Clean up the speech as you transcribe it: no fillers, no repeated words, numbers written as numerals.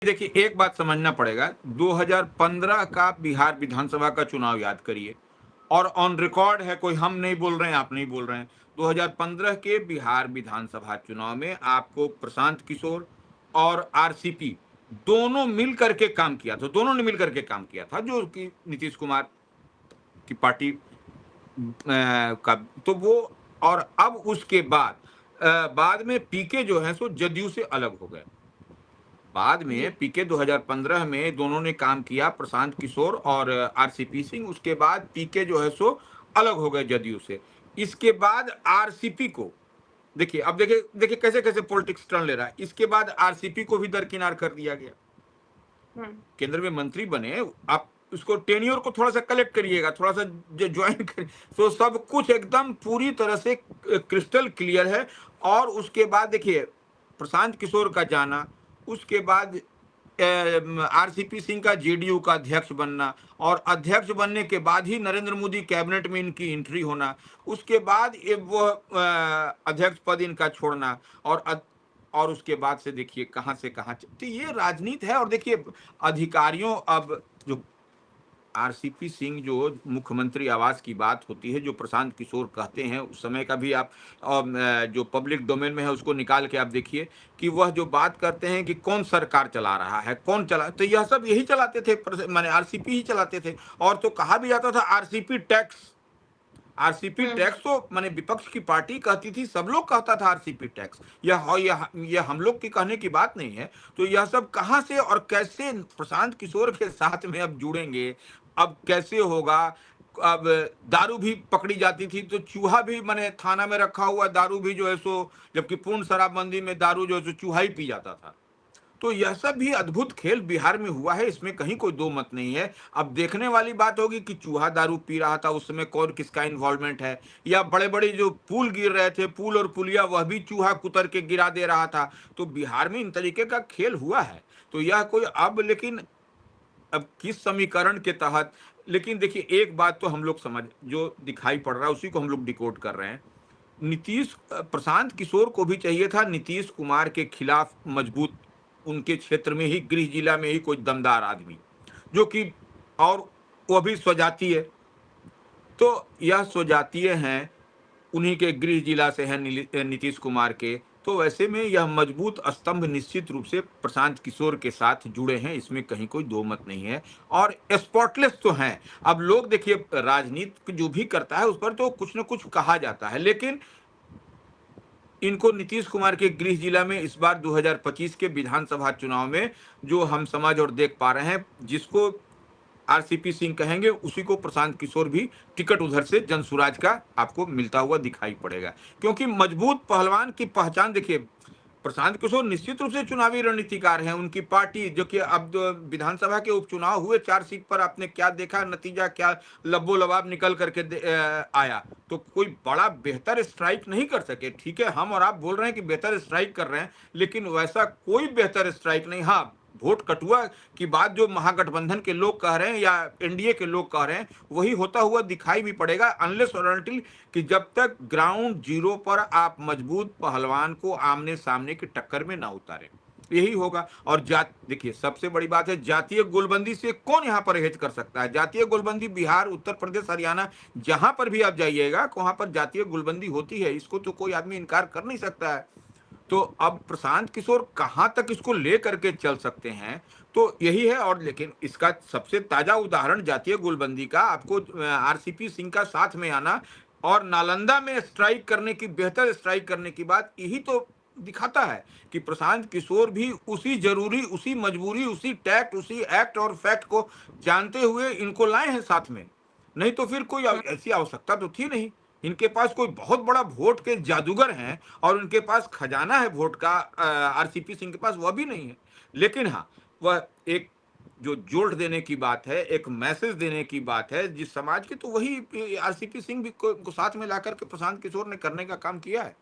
देखिए, एक बात समझना पड़ेगा, 2015 का बिहार विधानसभा का चुनाव याद करिए, और ऑन रिकॉर्ड है, कोई हम नहीं बोल रहे हैं, आप नहीं बोल रहे हैं। 2015 के बिहार विधानसभा चुनाव में आपको प्रशांत किशोर और आरसीपी दोनों मिल करके काम किया था, दोनों ने मिल करके काम किया था, जो कि नीतीश कुमार की पार्टी का, तो वो, और अब उसके बाद बाद में पीके जो है सो जदयू से अलग हो गए। बाद में जी। पीके 2015 में दोनों ने काम किया, प्रशांत किशोर और आरसीपी सिंह। उसके बाद पीके जो है सो अलग हो गए जदयू से। इसके बाद आरसीपी को देखिए, अब देखिए देखिए कैसे कैसे पॉलिटिक्स टर्न ले रहा है। इसके बाद आरसीपी को भी दरकिनार कर दिया गया, हुँ। केंद्र में मंत्री बने। आप उसको टेन्योर को थोड़ा सा कलेक्ट करिएगा, थोड़ा सा ज्वाइन कर, तो सब कुछ एकदम पूरी तरह से क्रिस्टल क्लियर है। और उसके बाद देखिए प्रशांत किशोर का जाना, उसके बाद आरसीपी सिंह का जेडीयू का अध्यक्ष बनना, और अध्यक्ष बनने के बाद ही नरेंद्र मोदी कैबिनेट में इनकी एंट्री होना, उसके बाद ये वो अध्यक्ष पद इनका छोड़ना, और उसके बाद से देखिए कहां से कहां, तो ये राजनीति है। और देखिए अधिकारियों, अब जो आरसीपी सिंह, जो मुख्यमंत्री आवास की बात होती है, जो प्रशांत किशोर कहते हैं, उस समय का भी आप जो पब्लिक डोमेन में है उसको निकाल के आप देखिए कि वह जो बात करते हैं कि कौन सरकार चला रहा है, कौन चला, तो यह सब यही चलाते थे, माने आरसीपी ही चलाते थे। और तो कहा भी जाता था आरसीपी टैक्स, आरसीपी हुँ। टैक्स, तो माने विपक्ष की पार्टी कहती थी, सब लोग कहता था आरसीपी टैक्स। यह हम लोग की कहने की बात नहीं है। तो यह सब कहां से और कैसे प्रशांत किशोर के साथ में अब जुड़ेंगे, अब कैसे होगा। अब दारू भी पकड़ी जाती थी, तो चूहा भी माने थाना में रखा हुआ दारू भी जो है सो, जबकि पूर्ण शराबबंदी में दारू जो है सो चूहा ही पी जाता था। तो यह सब भी अद्भुत खेल बिहार में हुआ है, इसमें कहीं कोई दो मत नहीं है। अब देखने वाली बात होगी कि चूहा दारू पी रहा था उस समय कौन किसका इन्वॉल्वमेंट है, या बड़े बड़े जो पुल गिर रहे थे, पुल और पुलिया, वह भी चूहा कुतर के गिरा दे रहा था। तो बिहार में इन तरीके का खेल हुआ है। तो यह कोई अब, लेकिन अब किस समीकरण के तहत, लेकिन देखिए एक बात तो हम लोग समझ, जो दिखाई पड़ रहा है उसी को हम लोग डिकोड कर रहे हैं। प्रशांत किशोर को भी चाहिए था नीतीश कुमार के खिलाफ मजबूत, उनके क्षेत्र में ही, गृह जिला में ही कोई दमदार आदमी, जो कि, और वह भी स्वजातीय, तो यह स्वजातीय हैं, उन्हीं के गृह जिला से हैं नीतीश कुमार के। तो ऐसे में यह मजबूत स्तंभ निश्चित रूप से प्रशांत किशोर के साथ जुड़े हैं, इसमें कहीं कोई दो मत नहीं है। और स्पॉटलेस तो हैं। अब लोग देखिए, राजनीति जो भी करता है उस पर तो कुछ न कुछ कहा जाता है, लेकिन इनको नीतीश कुमार के गृह जिला में इस बार 2025 के विधानसभा चुनाव में जो हम समझ और देख पा रहे हैं, जिसको आरसीपी सिंह कहेंगे, उसी को प्रशांत किशोर भी टिकट उधर से जनसुराज का आपको मिलता हुआ दिखाई पड़ेगा। क्योंकि मजबूत पहलवान की पहचान देखिए, प्रशांत किशोर निश्चित रूप से चुनावी रणनीतिकार हैं। उनकी पार्टी, जो कि अब जो विधानसभा के उपचुनाव हुए 4 सीट पर, आपने क्या देखा नतीजा, क्या लब्बो लबाब निकल करके आया। तो कोई बड़ा बेहतर स्ट्राइक नहीं कर सके। ठीक है, हम और आप बोल रहे हैं कि बेहतर स्ट्राइक कर रहे हैं, लेकिन वैसा कोई बेहतर स्ट्राइक नहीं। हाँ, वोट कटुआ की बात जो महागठबंधन के लोग कह रहे हैं या एनडीए के लोग कह रहे हैं, वही होता हुआ दिखाई भी पड़ेगा, अनलेस और अनटिल कि जब तक ग्राउंड जीरो पर आप मजबूत पहलवान को आमने सामने की टक्कर में ना उतारे, यही होगा। और देखिए सबसे बड़ी बात है, जातीय गोलबंदी से कौन यहाँ परहेज कर सकता है। जातीय गोलबंदी बिहार, उत्तर प्रदेश, हरियाणा, जहां पर भी आप जाइएगा वहां पर जातीय गोलबंदी होती है, इसको तो कोई आदमी इनकार कर नहीं सकता है। तो अब प्रशांत किशोर कहां तक इसको ले करके चल सकते हैं, तो यही है। और लेकिन इसका सबसे ताजा उदाहरण जातीय गोलबंदी का आपको आरसीपी सिंह का साथ में आना और नालंदा में स्ट्राइक करने की, बेहतर स्ट्राइक करने की बात, यही तो दिखाता है कि प्रशांत किशोर भी उसी जरूरी, उसी मजबूरी, उसी टैक्ट, उसी एक्ट और फैक्ट को जानते हुए इनको लाए हैं साथ में। नहीं तो फिर कोई हुँ। ऐसी आवश्यकता तो थी नहीं। इनके पास कोई बहुत बड़ा वोट के जादूगर हैं और उनके पास खजाना है वोट का, आरसीपी सिंह के पास वह भी नहीं है। लेकिन हाँ, वह एक जो जोड़ देने की बात है, एक मैसेज देने की बात है जिस समाज की, तो वही आरसीपी सिंह भी को साथ में लाकर के प्रशांत किशोर ने करने का काम किया है।